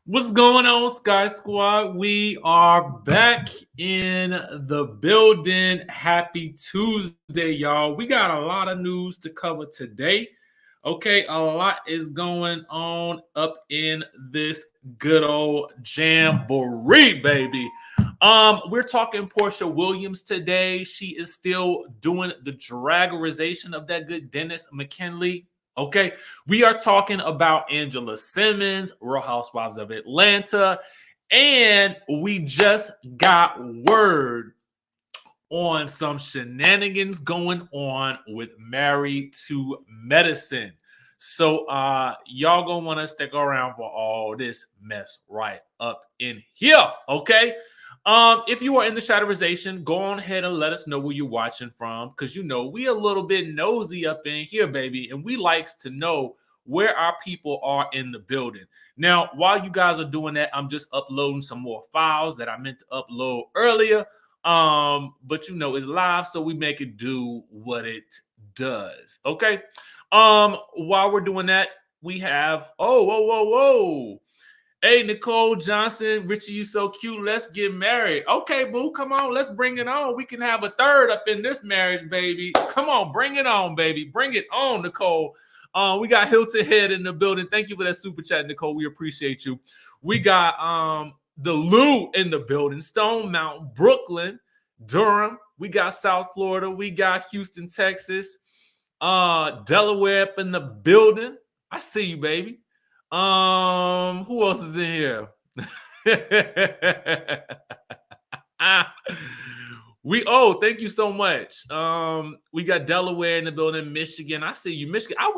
What's going on, Sky Squad? We are back in the building. Happy Tuesday, y'all. We got a lot of news to cover today. Okay, a lot is going on up in this good old jamboree, baby. We're talking Porsha Williams today. She is still doing the dragorization of that good Dennis McKinley. Okay, we are talking about Angela Simmons, Real Housewives of Atlanta, and we just got word on some shenanigans going on with Married to Medicine. So y'all gonna want to stick around for all this mess right up in here, okay? If you are in the Shadowization, go on ahead and let us know where you're watching from, because you know we a little bit nosy up in here, baby, and we likes to know where our people are in the building. Now, while you guys are doing that, I'm just uploading some more files that I meant to upload earlier. But you know it's live, so we make it do what it does. Okay. While we're doing that, we have whoa. Hey, Nicole Johnson, Richie, you so cute. Let's get married. Okay, boo, come on, let's bring it on. We can have a third up in this marriage, baby. Come on, bring it on, baby. Bring it on, Nicole. We got Hilton Head in the building. Thank you for that super chat, Nicole. We appreciate you. We got the Lou in the building, Stone Mountain, Brooklyn, Durham. We got South Florida. We got Houston, Texas, Delaware up in the building. I see you, baby. Who else is in here? Thank you so much. We got Delaware in the building, Michigan. I see you, Michigan. I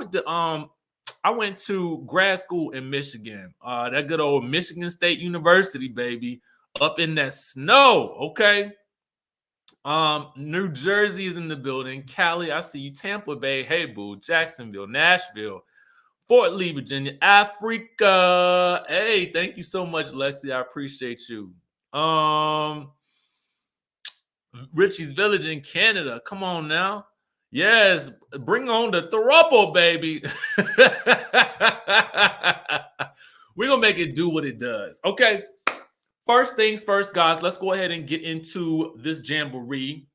went to grad school in Michigan. That good old Michigan State University, baby, up in that snow. Okay. New Jersey is in the building. Cali, I see you. Tampa Bay, hey boo. Jacksonville, Nashville, Fort Lee, Virginia, Africa. Hey, thank you so much, Lexi. I appreciate you. Richie's Village in Canada. Come on now. Yes, bring on the throuple, baby. We're going to make it do what it does. Okay. First things first, guys. Let's go ahead and get into this jamboree.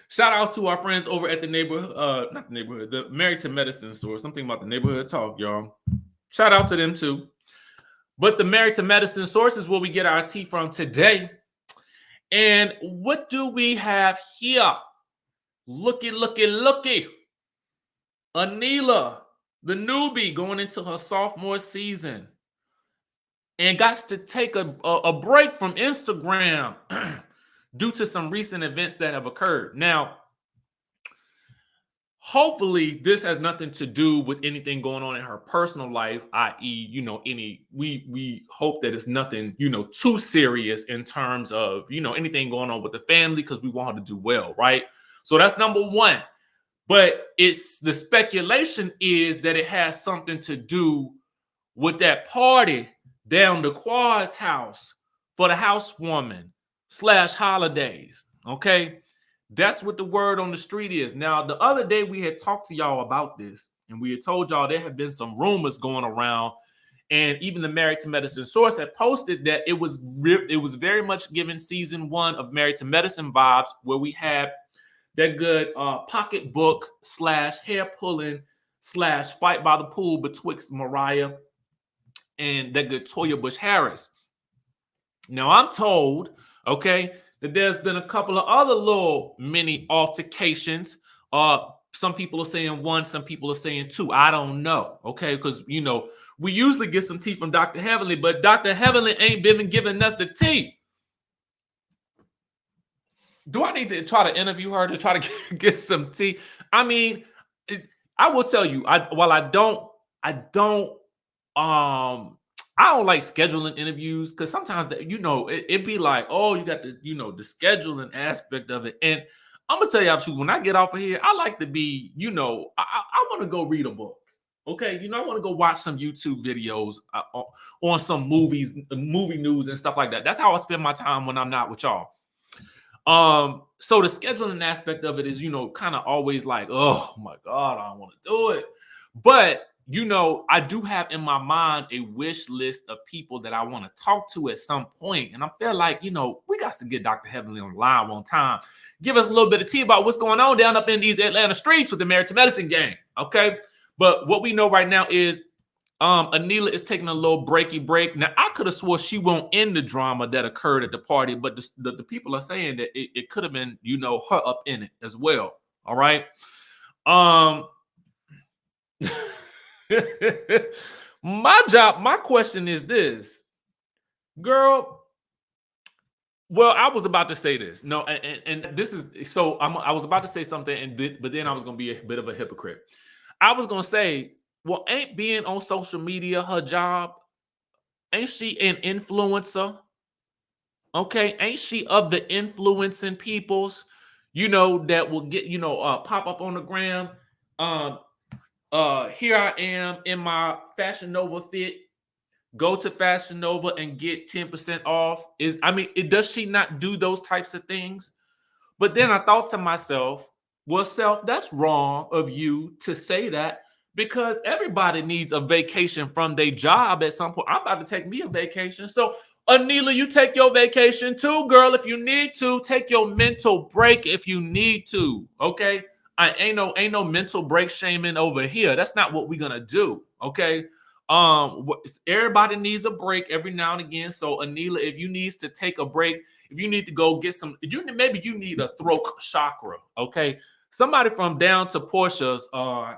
Shout out to our friends over at the the Married to Medicine store. Something about the neighborhood talk, y'all. Shout out to them too. But the Married to Medicine source is where we get our tea from today. And what do we have here? Looky. Anila, the newbie, going into her sophomore season, and got to take a break from Instagram due to some recent events that have occurred. Now, hopefully this has nothing to do with anything going on in her personal life, i.e., we hope that it's nothing, too serious in terms of, anything going on with the family, because we want her to do well, right? So that's number one. But it's the speculation is that it has something to do with that party down the Quad's house for the housewoman / holidays. Okay. That's what the word on the street is. Now, the other day we had talked to y'all about this, and we had told y'all there have been some rumors going around, and even the Married to Medicine source had posted that it was very much given season 1 of Married to Medicine vibes, where we had that good pocketbook / hair pulling / fight by the pool betwixt Mariah and that good Toya Bush Harris. Now, I'm told, okay, that there's been a couple of other little mini altercations. Some people are saying 1, some people are saying 2. I don't know, okay? Because, we usually get some tea from Dr. Heavenly, but Dr. Heavenly ain't been giving us the tea. Do I need to try to interview her to try to get some tea? I mean, I will tell you, I don't like scheduling interviews, because sometimes it be like, oh, you got the the scheduling aspect of it. And I'm gonna tell y'all the truth, when I get off of here, I like to be, I want to go read a book. Okay, I want to go watch some YouTube videos on some movie news and stuff like that. That's how I spend my time when I'm not with y'all. So the scheduling aspect of it is, kind of always like, oh my God, I don't want to do it. But you know, I do have in my mind a wish list of people that I want to talk to at some point. And I feel like, you know, we got to get Dr. Heavenly on live on time. Give us a little bit of tea about what's going on down up in these Atlanta streets with the Married to Medicine gang. Okay. But what we know right now is Anila is taking a little breaky break. Now, I could have swore she won't end the drama that occurred at the party, but the people are saying that it could have been, you know, her up in it as well. All right. My question is this, girl. Well, I was about to say this. No, and this is so I was about to say something, but then I was gonna be a bit of a hypocrite. I was gonna say, well, ain't being on social media her job? Ain't she an influencer? Okay, ain't she of the influencing peoples, you know, that will get, you know, pop up on the gram. Here I am in my Fashion Nova fit. Go to Fashion Nova and get 10% off. Does she not do those types of things? But then I thought to myself, well, self, that's wrong of you to say that, because everybody needs a vacation from their job at some point. I'm about to take me a vacation. So, Anila, you take your vacation too, girl, if you need to. Take your mental break if you need to, okay? I ain't no mental break shaming over here. That's not what we're gonna do, okay? Everybody needs a break every now and again. So, Anila, if you need to take a break, if you need to go get some, maybe you need a throat chakra, okay? Somebody from down to Porsha's or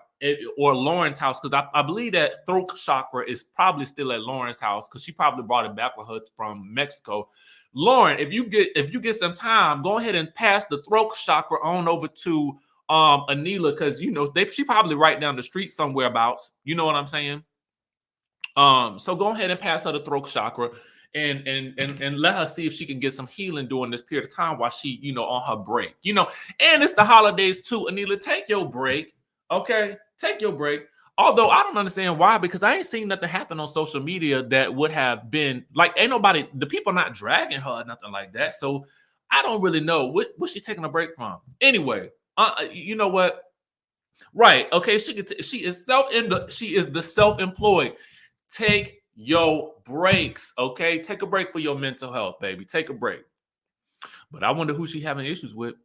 Lauren's house, because I believe that throat chakra is probably still at Lauren's house, because she probably brought it back with her from Mexico. Lauren, if you get some time, go ahead and pass the throat chakra on over to Anila, because you know she probably right down the street somewhere abouts. You know what I'm saying? So go ahead and pass her the throat chakra and let her see if she can get some healing during this period of time while she, you know, on her break. You know, and it's the holidays too. Anila, take your break. Okay, take your break. Although I don't understand why, because I ain't seen nothing happen on social media that would have been like, ain't nobody, the people not dragging her or nothing like that. So I don't really know what she taking a break from. Anyway, you know what? Right. Okay. She is the self-employed. Take your breaks, okay? Take a break for your mental health, baby. Take a break. But I wonder who she having issues with.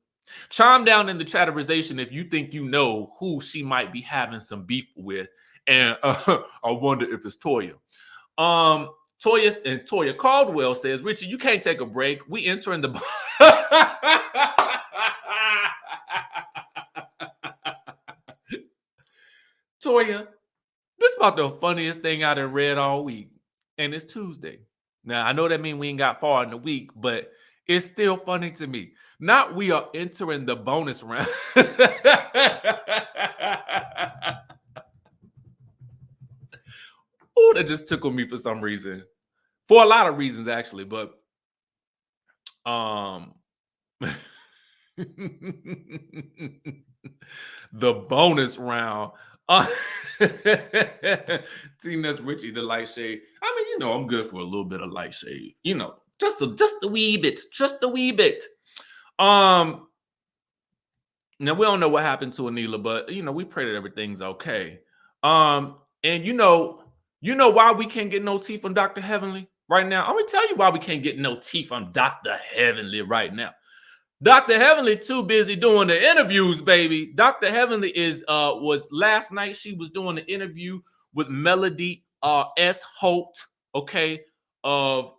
Chime down in the chatterization if you think you know who she might be having some beef with. And I wonder if it's Toya. Toya Caldwell says, Richie, you can't take a break. We entering the Toya, this is about the funniest thing I done read all week. And it's Tuesday. Now, I know that means we ain't got far in the week, but it's still funny to me. Not we are entering the bonus round. Oh, that just tickled me for some reason. For a lot of reasons, actually, but the bonus round. Team that's Richie the light shade. I mean, you know, I'm good for a little bit of light shade. You know, just a wee bit, just a wee bit. Now we don't know what happened to Anila, but you know, we pray that everything's okay. And you know why we can't get no tea from Dr. Heavenly right now? I'm gonna tell you why we can't get no tea from Dr. Heavenly right now. Dr. Heavenly too busy doing the interviews, baby. Dr. Heavenly was last night. She was doing the interview with Melody S. Holt, okay, of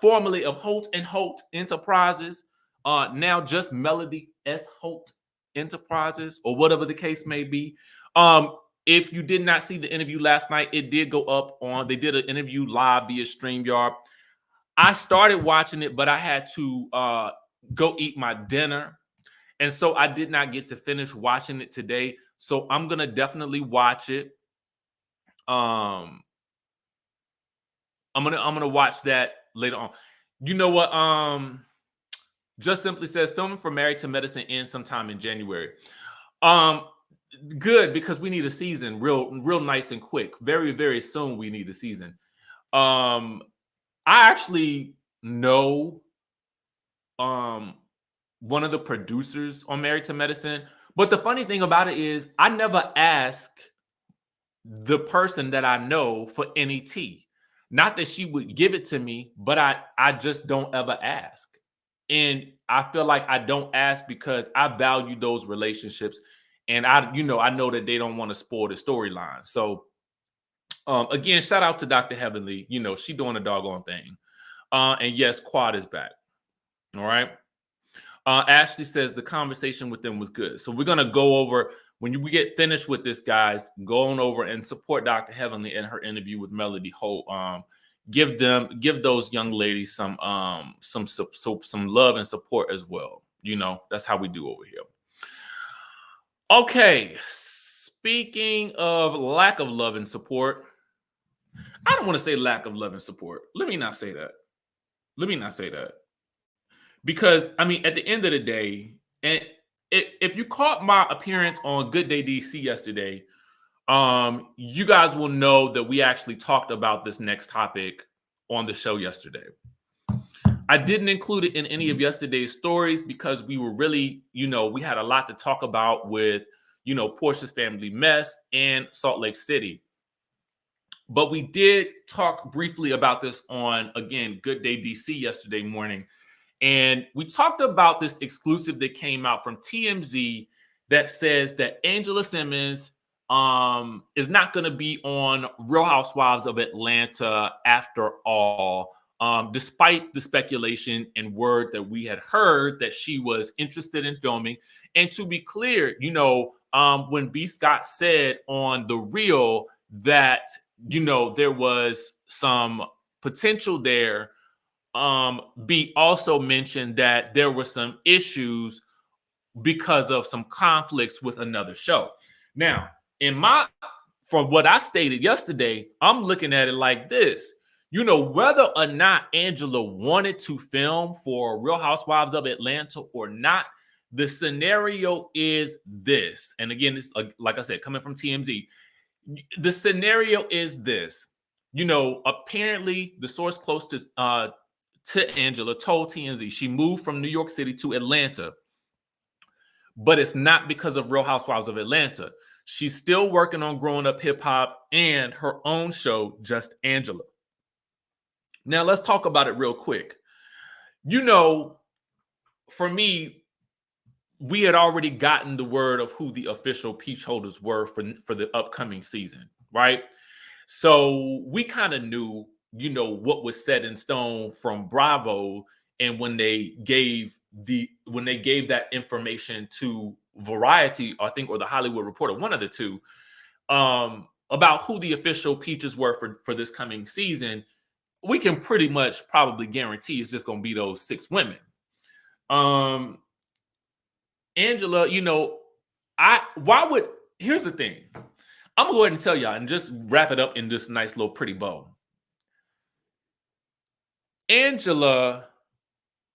formerly of Holt and Holt Enterprises, now just Melody S. Holt Enterprises, or whatever the case may be. If you did not see the interview last night, it did go up on. They did an interview live via StreamYard. I started watching it, but I had to go eat my dinner, and so I did not get to finish watching it today. So I'm gonna definitely watch it. I'm gonna watch that later on. You know what? Just simply says filming for Married to Medicine ends sometime in January. Good, because we need a season real nice and quick. Very, very soon we need a season. I actually know one of the producers on Married to Medicine. But the funny thing about it is I never ask the person that I know for any tea. Not that she would give it to me, but I just don't ever ask. And I feel like I don't ask because I value those relationships. And I know that they don't want to spoil the storyline. So again, shout out to Dr. Heavenly. She doing a doggone thing. And yes, Quad is back. All right. Ashley says the conversation with them was good. So we're gonna go over when we get finished with this, guys. Go on over and support Dr. Heavenly in her interview with Melody Holt. Give those young ladies some love and support as well. That's how we do over here. Okay, speaking of lack of love and support, I don't want to say lack of love and support. Let me not say that. Because at the end of the day, and if you caught my appearance on Good Day DC yesterday, you guys will know that we actually talked about this next topic on the show yesterday. I didn't include it in any of yesterday's stories because we were really, we had a lot to talk about with, Porsha's family mess and Salt Lake City. But we did talk briefly about this on, again, Good Day DC yesterday morning. And we talked about this exclusive that came out from TMZ that says that Angela Simmons is not going to be on Real Housewives of Atlanta after all, despite the speculation and word that we had heard that she was interested in filming. And to be clear, when B. Scott said on The Real that, there was some potential there, B also mentioned that there were some issues because of some conflicts with another show. Now, from what I stated yesterday, I'm looking at it like this. Whether or not Angela wanted to film for Real Housewives of Atlanta or not, the scenario is this. And again, it's like I said, coming from TMZ, the scenario is this. Apparently the source close to Angela told TMZ she moved from New York City to Atlanta, but it's not because of Real Housewives of Atlanta. She's still working on Growing Up Hip Hop and her own show, Just Angela. Now let's talk about it real quick. For me, we had already gotten the word of who the official peach holders were for the upcoming season, right? So we kind of knew, what was set in stone from Bravo, and when they gave that information to Variety, I think, or the Hollywood Reporter, one of the two, about who the official peaches were for this coming season, we can pretty much probably guarantee it's just going to be those 6 women. Angela, here's the thing. I'm going to go ahead and tell y'all and just wrap it up in this nice little pretty bow. Angela,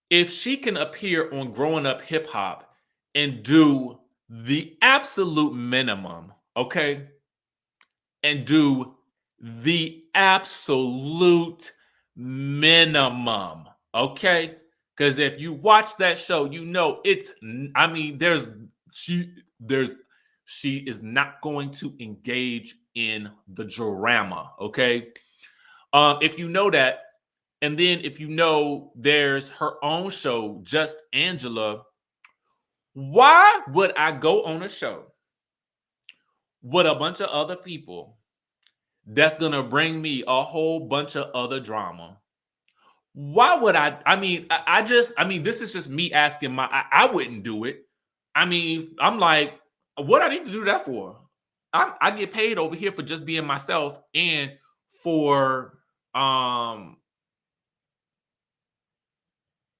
if she can appear on Growing Up Hip Hop and do the absolute minimum, okay? And do the absolute minimum, okay? Because if you watch that show, she is not going to engage in the drama, okay? If you know that, and then if you know there's her own show, Just Angela, why would I go on a show with a bunch of other people that's going to bring me a whole bunch of other drama? Why would this is just me asking I wouldn't do it. I'm like, what I need to do that for? I get paid over here for just being myself and for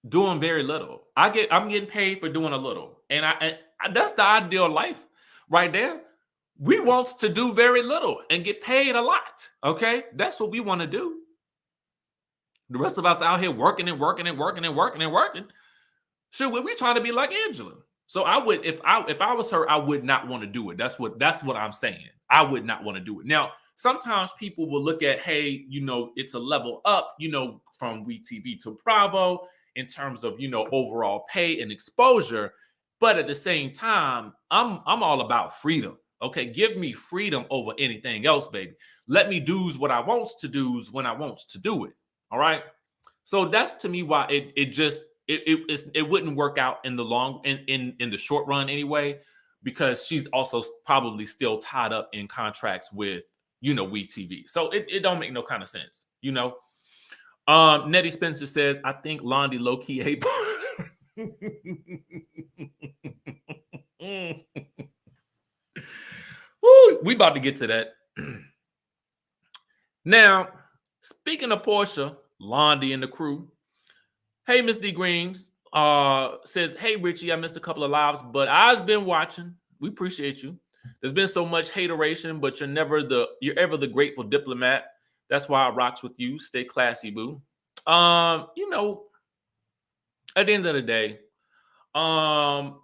doing very little. I'm getting paid for doing a little. And I that's the ideal life right there. We want to do very little and get paid a lot. Okay? That's what we want to do. The rest of us out here working and working and working and working and working. Sure, we're trying to be like Angela. So I would, if I was her, I would not want to do it. That's what I'm saying. I would not want to do it. Now, sometimes people will look at, hey, it's a level up, from WeTV to Bravo in terms of, overall pay and exposure. But at the same time, I'm all about freedom. Okay, give me freedom over anything else, baby. Let me do what I wants to do when I wants to do it. All right. So that's to me why it wouldn't work out in the in the short run anyway, because she's also probably still tied up in contracts with WeTV. So it don't make no kind of sense. Nettie Spencer says, I think Londi low key hate. Woo, we about to get to that. Now, speaking of Porsha, Londi and the crew. Hey, Miss D Greens says, hey, Richie, I missed a couple of lives, but I've been watching. We appreciate you. There's been so much hateration, but you're ever the grateful diplomat. That's why I rocks with you. Stay classy, boo. At the end of the day,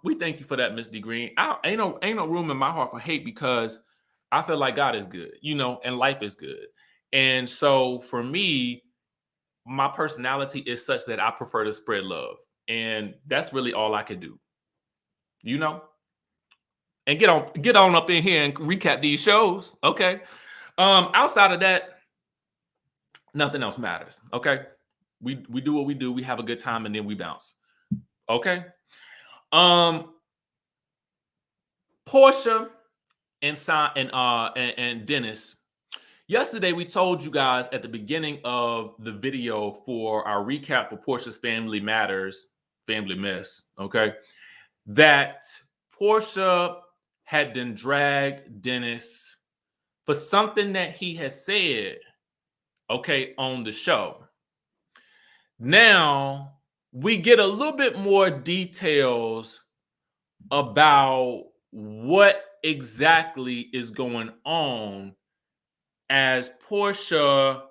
we thank you for that, Miss D Green. Ain't no room in my heart for hate, because I feel like God is good, and life is good. And so for me, my personality is such that I prefer to spread love. And that's really all I could do. And get on up in here and recap these shows. Okay. Outside of that, nothing else matters. Okay. We do what we do. We have a good time and then we bounce. Okay. Porsha and Dennis. Yesterday, we told you guys at the beginning of the video for our recap for Porsha's Family Matters, Family Mess, okay, that Porsha had then dragged Dennis for something that he has said, okay, on the show. Now, we get a little bit more details about what exactly is going on, as Porsha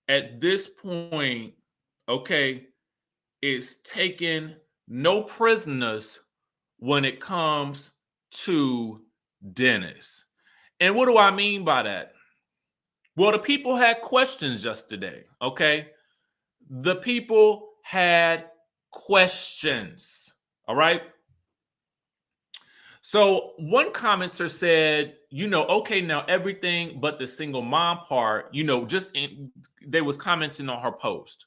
at this point, okay, is taking no prisoners when it comes to Dennis. And what do I mean by that? Well, the people had questions yesterday, okay? The people had questions, all right? So one commenter said, okay, now everything but the single mom part, they was commenting on her post.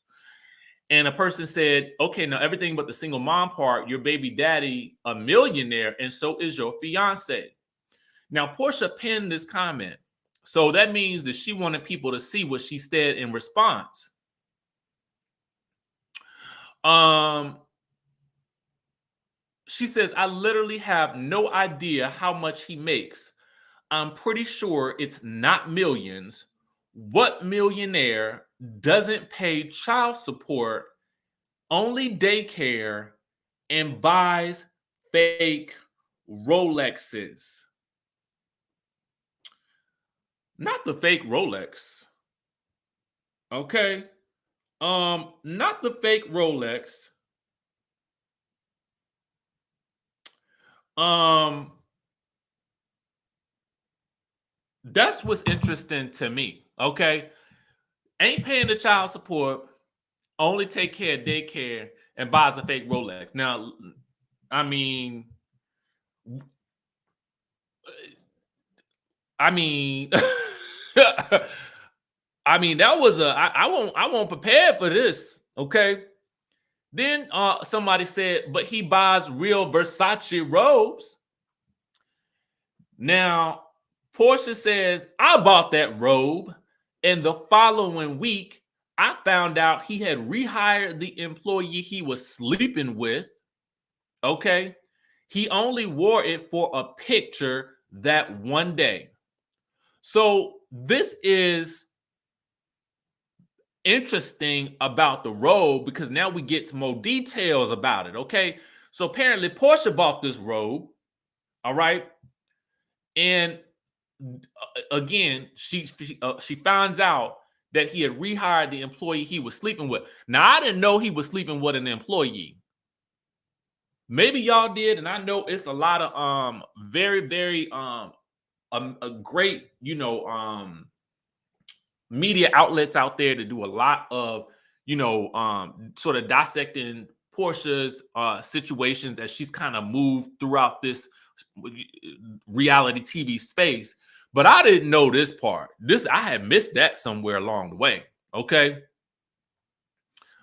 And a person said, okay, now everything but the single mom part, your baby daddy, a millionaire, and so is your fiance. Now, Porsha pinned this comment. So that means that she wanted people to see what she said in response. She says, I literally have no idea how much he makes. I'm pretty sure it's not millions. What millionaire doesn't pay child support, only daycare, and buys fake Rolexes? Not the fake Rolex. Okay. Not the fake Rolex. That's what's interesting to me. Okay. Ain't paying the child support, only take care of daycare, and buys a fake Rolex. Now, I mean, that was I won't prepare for this. Okay. Then somebody said, but he buys real Versace robes. Now, Porsha says, I bought that robe, and the following week, I found out he had rehired the employee he was sleeping with. Okay. He only wore it for a picture that one day. So this is interesting about the robe, because now we get some more details about it. Okay. So apparently Porsha bought this robe. All right. And again, she finds out that he had rehired the employee he was sleeping with. Now, I didn't know he was sleeping with an employee. Maybe y'all did, and I know it's a lot of very, very a great, media outlets out there to do a lot of, sort of dissecting Porsha's situations as she's kind of moved throughout this reality TV space. But I didn't know this part. I had missed that somewhere along the way. Okay.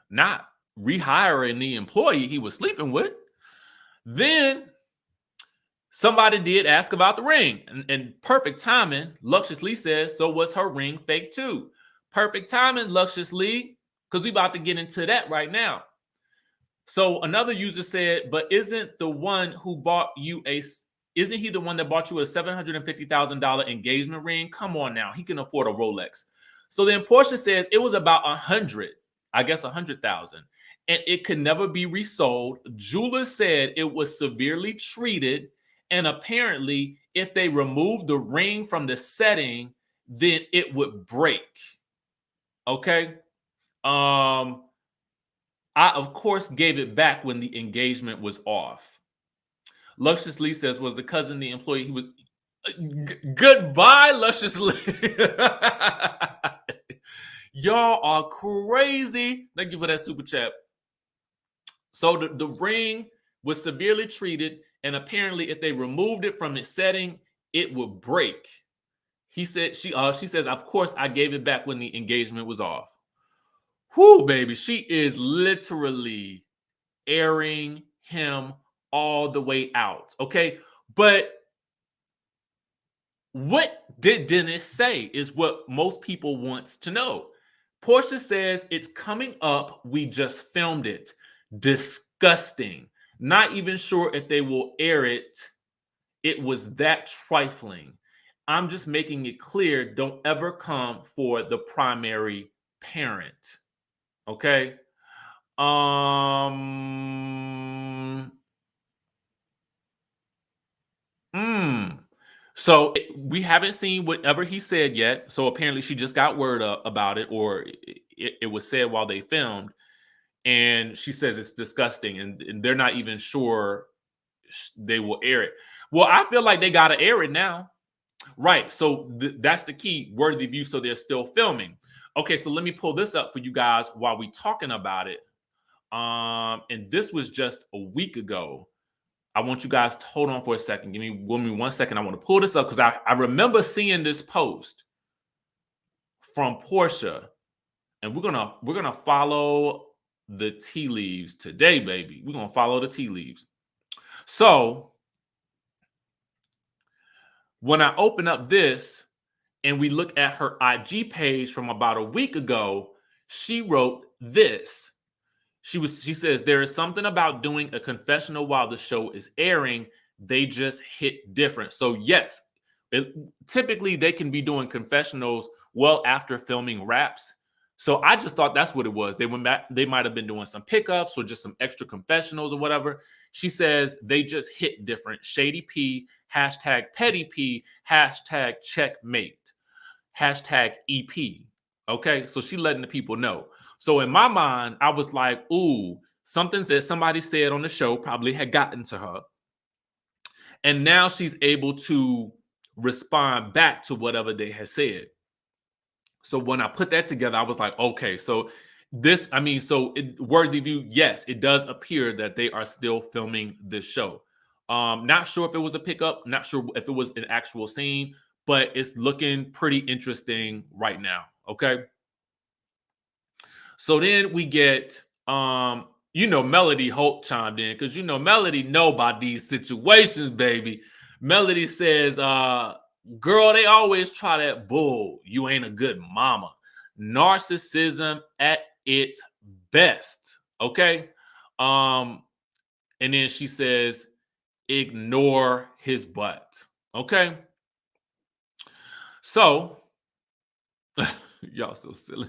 Not rehiring the employee he was sleeping with. Then somebody did ask about the ring. And perfect timing, Luscious Lee says, so was her ring fake too? Perfect timing, Luscious Lee, because we about to get into that right now. So another user said, but isn't he the one that bought you a $750,000 engagement ring? Come on now, he can afford a Rolex. So then Porsha says it was about 100,000, and it could never be resold. Jeweler said it was severely treated, and apparently if they removed the ring from the setting, then it would break. Okay. I, of course, gave it back when the engagement was off. Luscious Lee says, was the cousin the employee? He was. Goodbye, Luscious Lee. Y'all are crazy. Thank you for that super chat. So the ring was severely treated, and apparently if they removed it from its setting, it would break. He said, she says, of course, I gave it back when the engagement was off. Whoo, baby, she is literally airing him all the way out. Okay, but what did Dennis say is what most people want to know. Porsha says it's coming up. We just filmed it. Disgusting. Not even sure if they will air it. It was that trifling. I'm just making it clear, don't ever come for the primary parent. Okay. So we haven't seen whatever he said yet. So apparently she just got word about it, or it was said while they filmed. And she says it's disgusting, and they're not even sure they will air it. Well, I feel like they got to air it now. Right. So that's the key. Worthy view. So they're still filming. Okay. So let me pull this up for you guys while we're talking about it. And this was just a week ago. I want you guys to hold on for a second. Give me 1 second. I want to pull this up because I remember seeing this post from Porsha, and we're gonna follow the tea leaves today, baby. We're gonna follow the tea leaves. So when I open up this and we look at her IG page from about a week ago, she wrote this. She says, there is something about doing a confessional while the show is airing. They just hit different. So yes, typically they can be doing confessionals well after filming wraps. So I just thought that's what it was. They might have been doing some pickups or just some extra confessionals or whatever. She says they just hit different. Shady P, hashtag Petty P, hashtag checkmate, hashtag EP. Okay, so she letting the people know. So in my mind, I was like, ooh, something that somebody said on the show probably had gotten to her. And now she's able to respond back to whatever they had said. So when I put that together, I was like, okay, so worthy view, yes, it does appear that they are still filming this show. Not sure if it was a pickup, not sure if it was an actual scene, but it's looking pretty interesting right now. Okay. So then we get, Melody Holt chimed in because, Melody know about these situations, baby. Melody says, girl, they always try that bull. You ain't a good mama. Narcissism at its best. Okay. And then she says, ignore his butt. Okay. So, y'all so silly.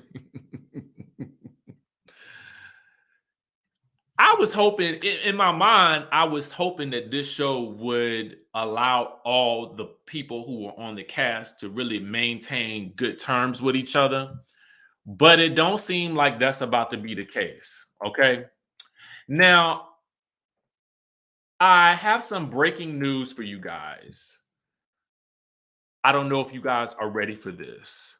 I was hoping, in my mind, I was hoping that this show would allow all the people who were on the cast to really maintain good terms with each other. But it don't seem like that's about to be the case. Okay. Now, I have some breaking news for you guys. I don't know if you guys are ready for this,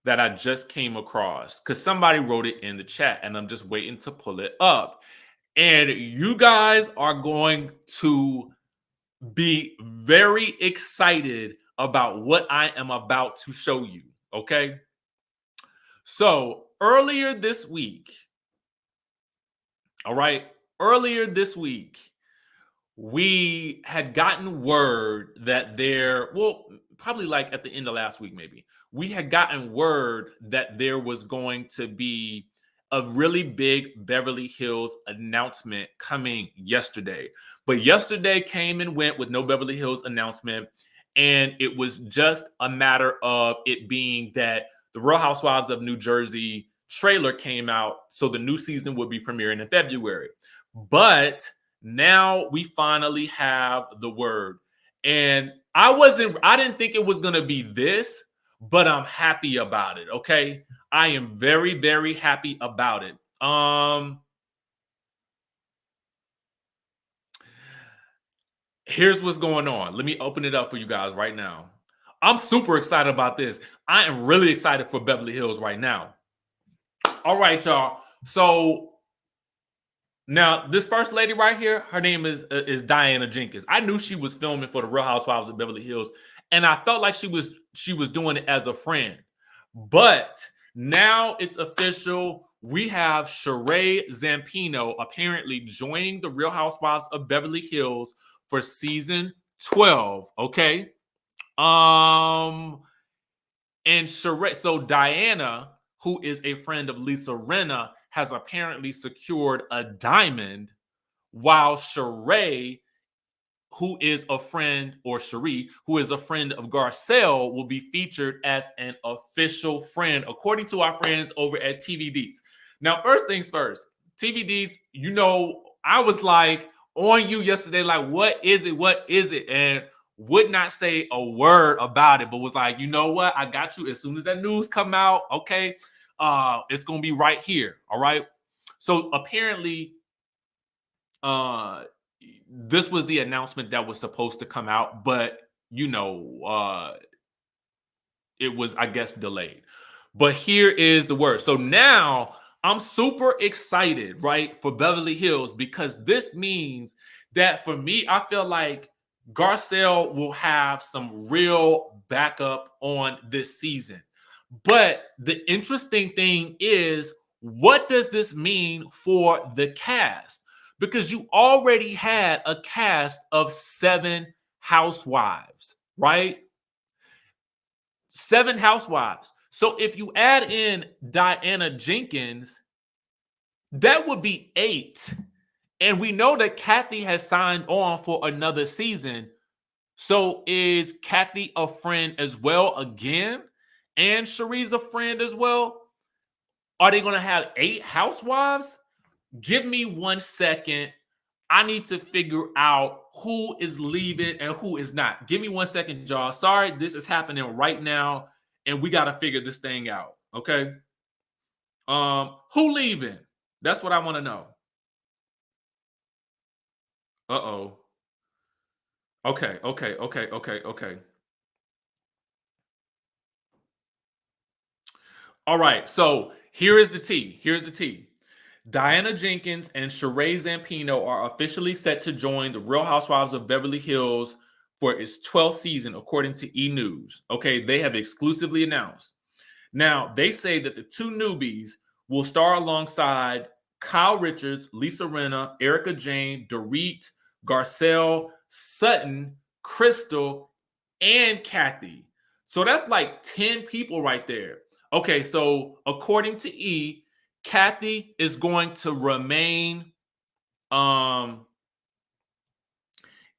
that I just came across because somebody wrote it in the chat and I'm just waiting to pull it up. And you guys are going to be very excited about what I am about to show you. Okay. So earlier this week, all right, earlier this week, we had gotten word that probably like at the end of last week, maybe, we had gotten word that there was going to be a really big Beverly Hills announcement coming yesterday. But yesterday came and went with no Beverly Hills announcement. And it was just a matter of it being that the Real Housewives of New Jersey trailer came out. So the new season would be premiering in February. But now we finally have the word. And I didn't think it was going to be this, but I'm happy about it. Okay. I am very, very happy about it. Here's what's going on. Let me open it up for you guys right now. I'm super excited about this. I am really excited for Beverly Hills right now. All right, y'all. So now this first lady right here, her name is Diana Jenkins. I knew she was filming for the Real Housewives of Beverly Hills, and I felt like she was doing it as a friend. But now it's official. We have Sheree Zampino apparently joining the Real Housewives of Beverly Hills for season 12. Okay. And Sheree, so Diana, who is a friend of Lisa Rinna, has apparently secured a diamond, while Sheree, who is a friend, or Sheree, who is a friend of Garcelle, will be featured as an official friend, according to our friends over at TVDs. Now, first things first, TVDs, I was like on you yesterday, like, what is it? What is it? And would not say a word about it, but was like, you know what? I got you. As soon as that news come out, okay, it's going to be right here. All right. So apparently, this was the announcement that was supposed to come out, but it was, I guess, delayed. But here is the word. So now I'm super excited, right, for Beverly Hills, because this means that for me, I feel like Garcelle will have some real backup on this season. But the interesting thing is, what does this mean for the cast? Because you already had a cast of 7 housewives, right? 7 housewives. So if you add in Diana Jenkins, that would be 8. And we know that Kathy has signed on for another season. So is Kathy a friend as well again? And Sheree's a friend as well? Are they going to have 8 housewives? Give me 1 second. I need to figure out who is leaving and who is not. Give me 1 second, y'all. Sorry, this is happening right now, and we got to figure this thing out. Okay. Who leaving? That's what I want to know. Uh-oh. Okay. All right. So here is the tea. Here's the tea. Diana Jenkins and Sheree Zampino are officially set to join the Real Housewives of Beverly Hills for its 12th season, according to E! News. Okay, they have exclusively announced. Now, they say that the 2 newbies will star alongside Kyle Richards, Lisa Rinna, Erica Jane, Dorit, Garcelle, Sutton, Crystal, and Kathy. So that's like 10 people right there. Okay, so according to E!, Kathy is going to remain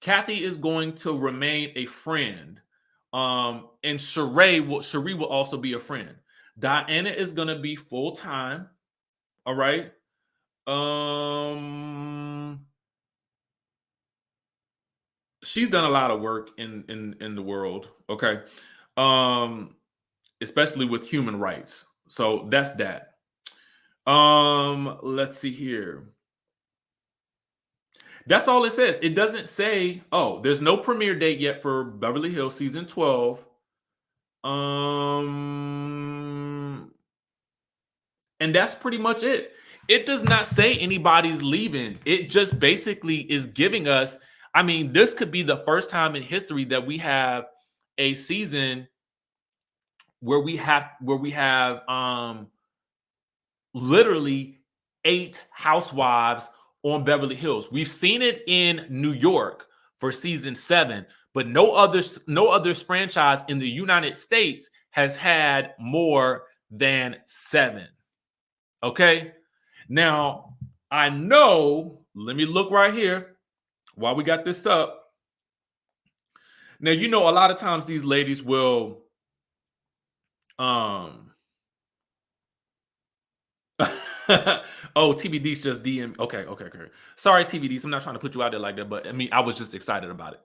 Kathy is going to remain a friend. And Sheree will also be a friend. Diana is going to be full-time. All right. She's done a lot of work in the world, okay? Especially with human rights. So that's that. Let's see here. That's all it says. It doesn't say, there's no premiere date yet for Beverly Hills season 12. And that's pretty much it. It does not say anybody's leaving. It just basically is giving us, I mean, this could be the first time in history that we have a season where we have literally 8 housewives on Beverly Hills. We've seen it in New York for season 7, but no other franchise in the United States has had more than 7. Okay? Now, I know, let me look right here while we got this up. Now, you know, a lot of times these ladies will oh, TVD's just DM. Okay. Sorry, TVDs. I'm not trying to put you out there like that, but I mean, I was just excited about it.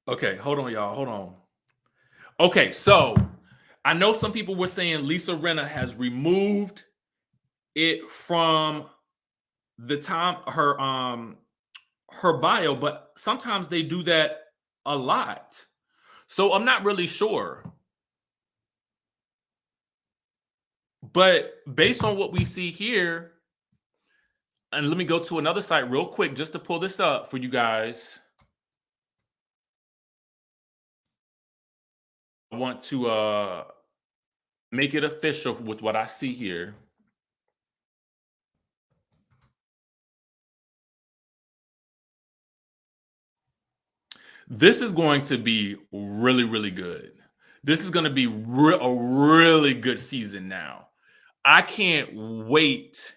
Okay, hold on, y'all. Hold on. Okay, so I know some people were saying Lisa Rinna has removed it from the time her bio, but sometimes they do that a lot. So I'm not really sure. But based on what we see here, and let me go to another site real quick just to pull this up for you guys. I want to make it official with what I see here. This is going to be really, really good. This is going to be a really good season now. I can't wait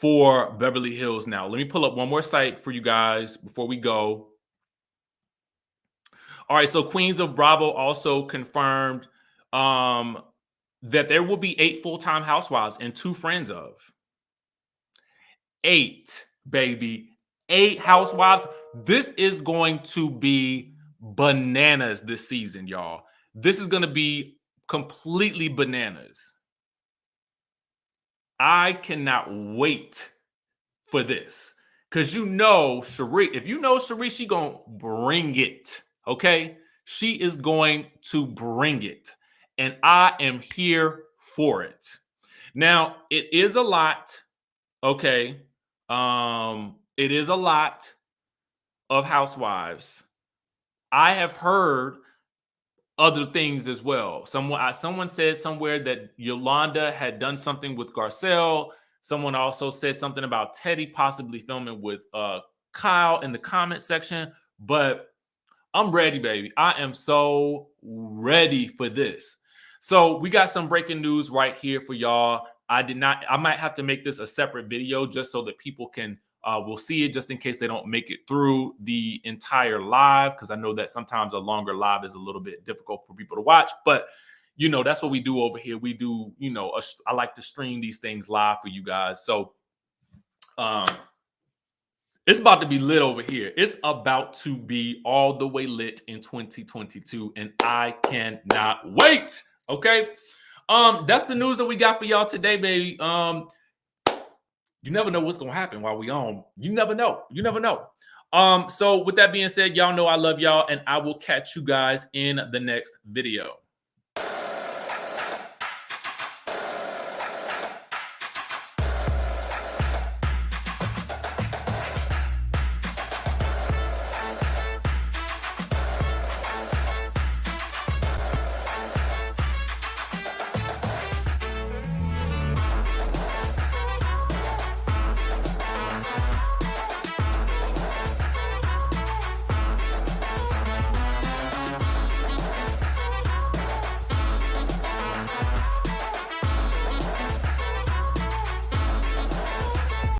for Beverly Hills now. Let me pull up one more site for you guys before we go. All right, so Queens of Bravo also confirmed that there will be 8 full-time housewives and 2 friends of. 8, baby. 8 housewives. This is going to be bananas this season, y'all. This is going to be completely bananas. I cannot wait for this. Because you know Sheree, if you know Sheree, she going to bring it. Okay? She is going to bring it. And I am here for it. Now, it is a lot. Okay. It is a lot of housewives. I have heard other things as well. Someone said somewhere that Yolanda had done something with Garcelle. Someone also said something about Teddy possibly filming with Kyle in the comment section. But I'm ready, baby. I am so ready for this. So we got some breaking news right here for y'all. I might have to make this a separate video just so that people can will see it, just in case they don't make it through the entire live, because I know that sometimes a longer live is a little bit difficult for people to watch. But you know, that's what we do over here. We do, you know, I like to stream these things live for you guys. So it's about to be lit over here. It's about to be all the way lit in 2022, and I cannot wait. Okay. That's the news that we got for y'all today, baby. You never know what's gonna happen while we on. You never know. You never know. So with that being said, y'all know I love y'all, and I will catch you guys in the next video.